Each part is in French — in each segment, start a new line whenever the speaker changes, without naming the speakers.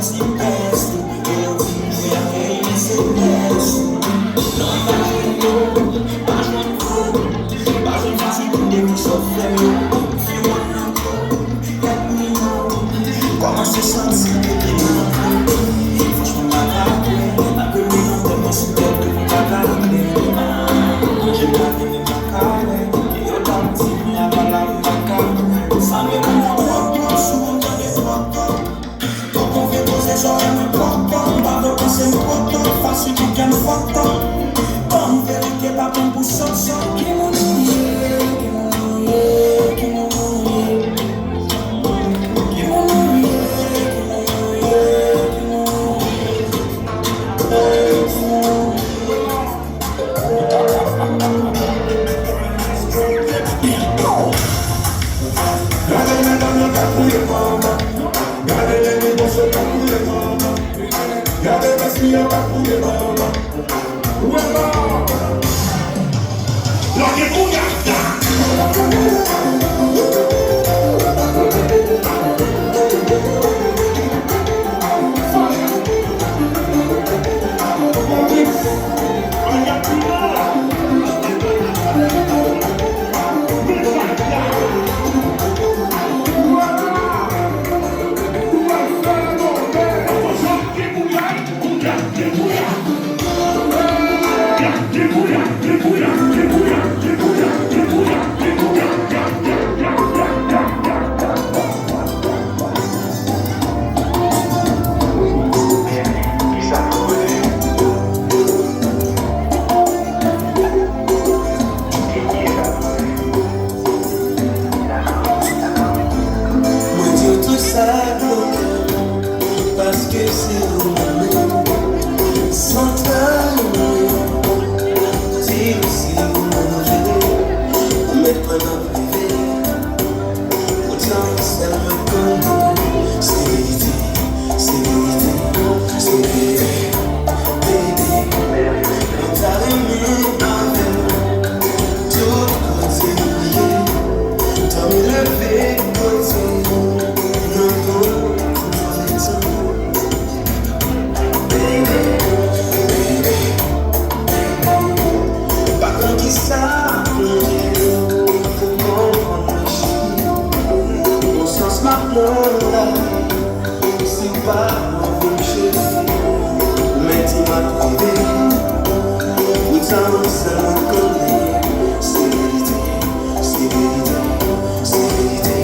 se peste, eu vi a quem se peste. Não imaginou, mas não foi, mas não faz entender que sofreu. Fio não foi, é menino, como a sessão de se pedir. Faz-me matar, a que me não tem mais tempo que me pagar. Hoje tá vindo na cara, e eu tava assim, minha palavra na cara. Sabe como eu sou, já me foto. Tô com ver você só é muito pouco. Barro pra ser foto, faço de que é foto. Vamos ver o que tá bom pro sol, só que não é, que não é, que não é. Que não é, que não é. Parce que c'est vous sans travail, c'est aussi vous maintenant privé, autant ça me connaît, c'est vérité, c'est vérité, c'est vérité, bébé, on t'a aimé avec tout côté oublié, t'as mis le fait côté, non, non. Ça, faut comprendre le chien. Au sens maintenant, c'est pas mon chéri. Mais tu m'as trouvé, autant ça me connaît. C'est vérité, c'est vérité, c'est vérité.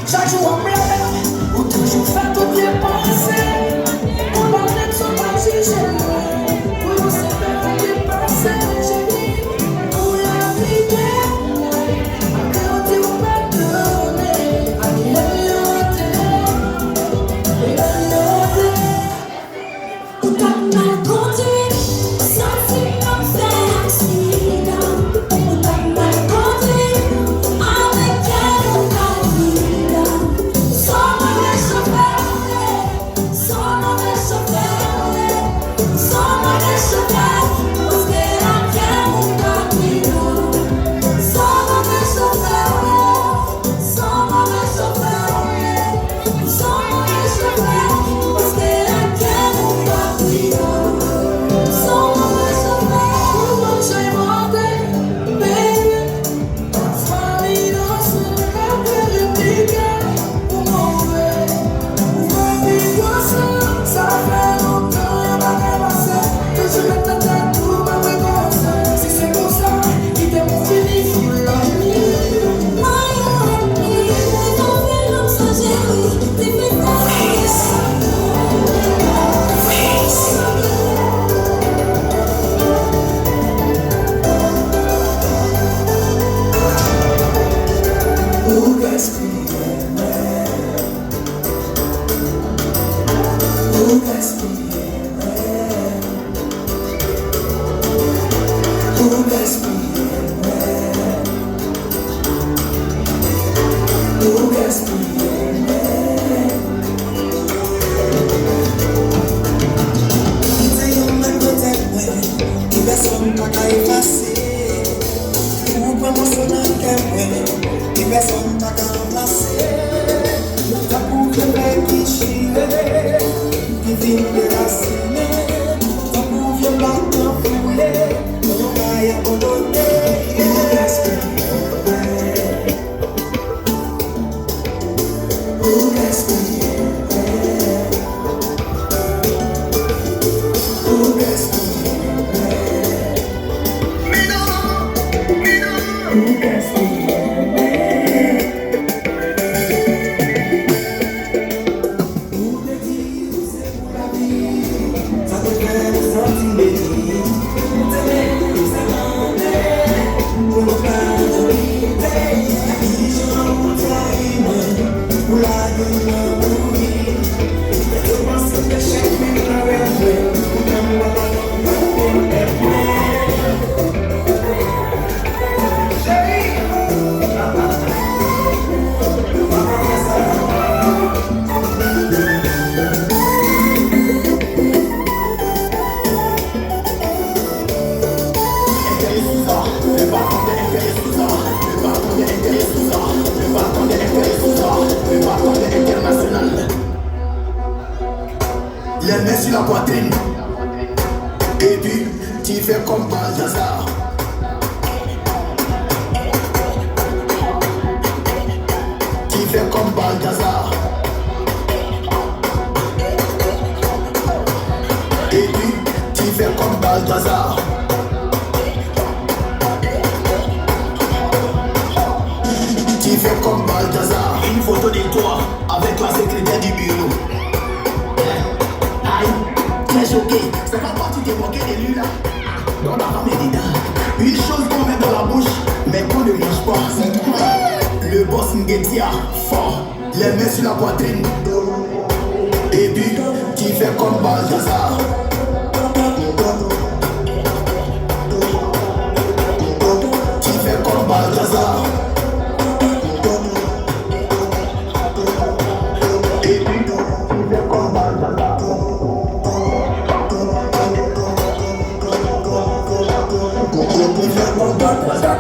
Chaque jour en plein, ou toujours fait toutes les pensées. On va mettre son pas si j'ai pour nous séparer des passés. J'ai dit, pour la vie à quand on va donner, à
où t'as mal conduit, senti comme faire accident. Où t'as mal conduit, avec elle on a vida. Sans mauvais chauffeur, sans mauvais chauffeur, sans mauvais chauffeur, parce que la pierre on a vida. Sans mauvais chauffeur, sans mauvais chauffeur, sans mauvais chauffeur, parce que la pierre on a vida. Sans mauvais chauffeur.
Personne n'a qu'à remplacer. T'as pour que le qui chire, qui vit déraciner. T'as pour vieux bâton foulé, on va y abandonner.
Les mains sur la poitrine. Et puis, tu fais comme Balthazar. Tu fais comme Balthazar. Et puis, tu fais comme Balthazar. Tu fais comme Balthazar. Une photo de toi avec la secrétaire du bureau. Choqué, c'est pas toi tu t'es moqué de lui là. Dans ta femme est dedans. Une chose qu'on met dans la bouche, mais qu'on ne mange pas. Le boss Nguetia, fort. les mains sur la poitrine. Et puis, tu fais comme Balthazar. Tu fais comme Balthazar. Et puis, tu fais comme Balthazar. Tu fais comme Balthazar.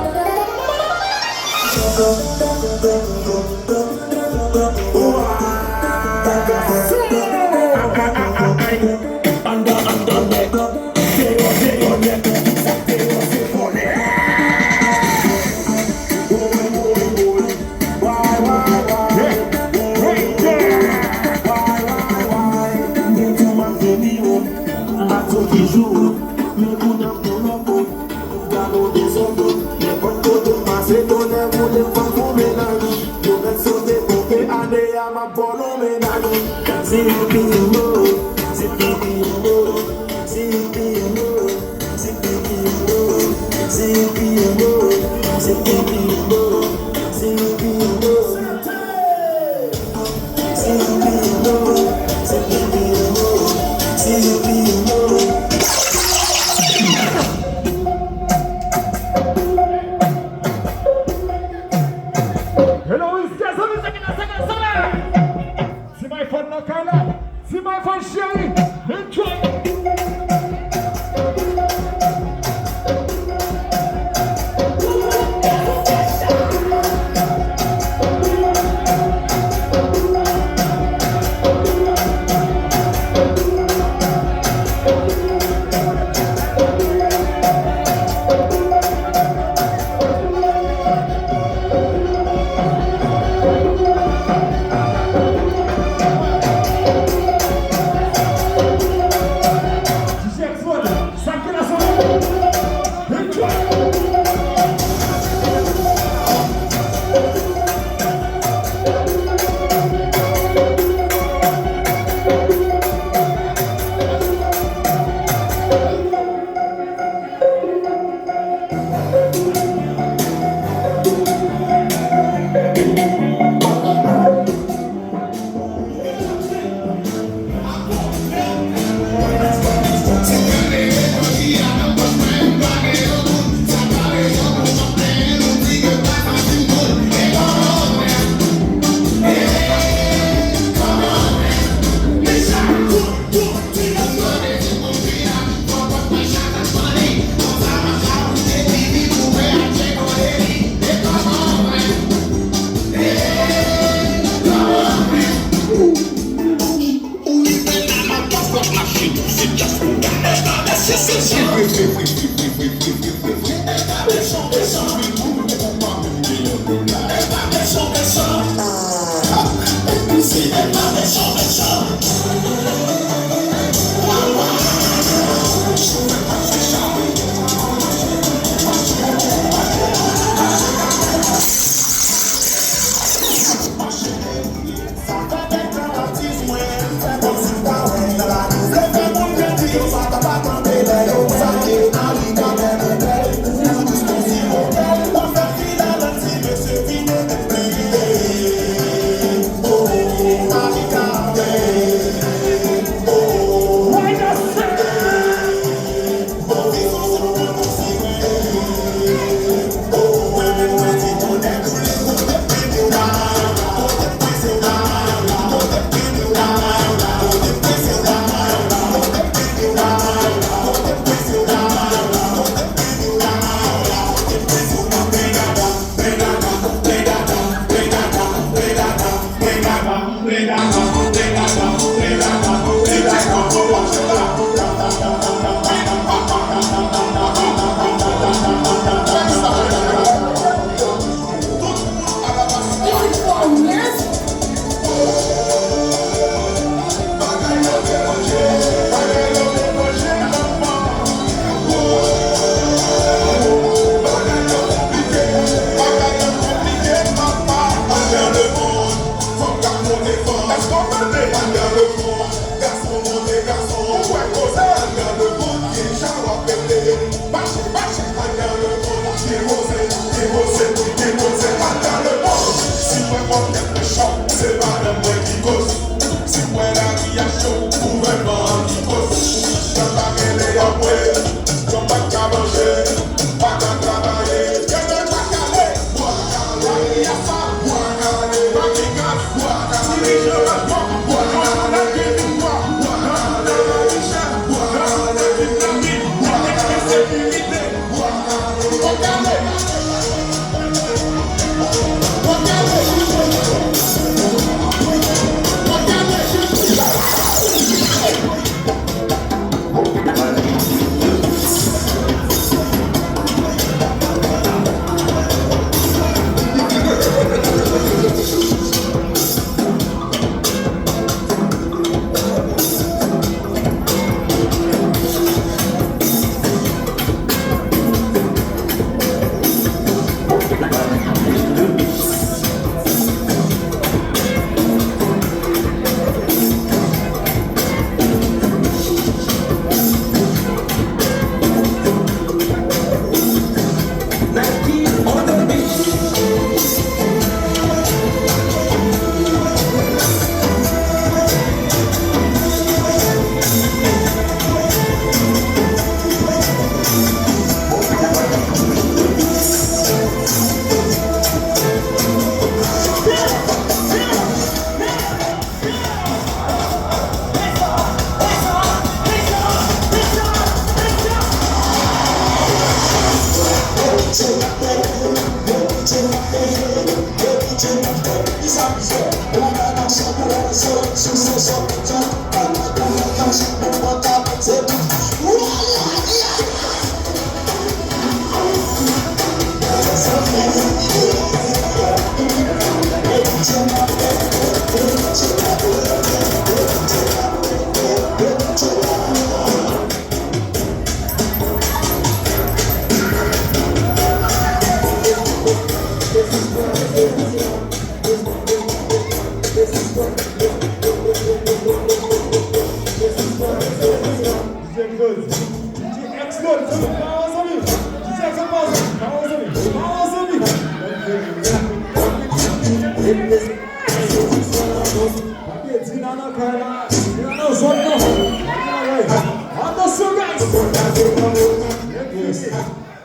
C'est pas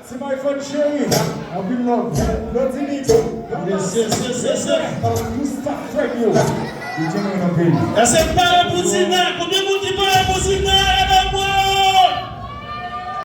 See my friend Sherry, I've been loved. Nothing need to. Yes. Mustafa Fred, you.
Essa é para a buzina, podemos ir para a buzina.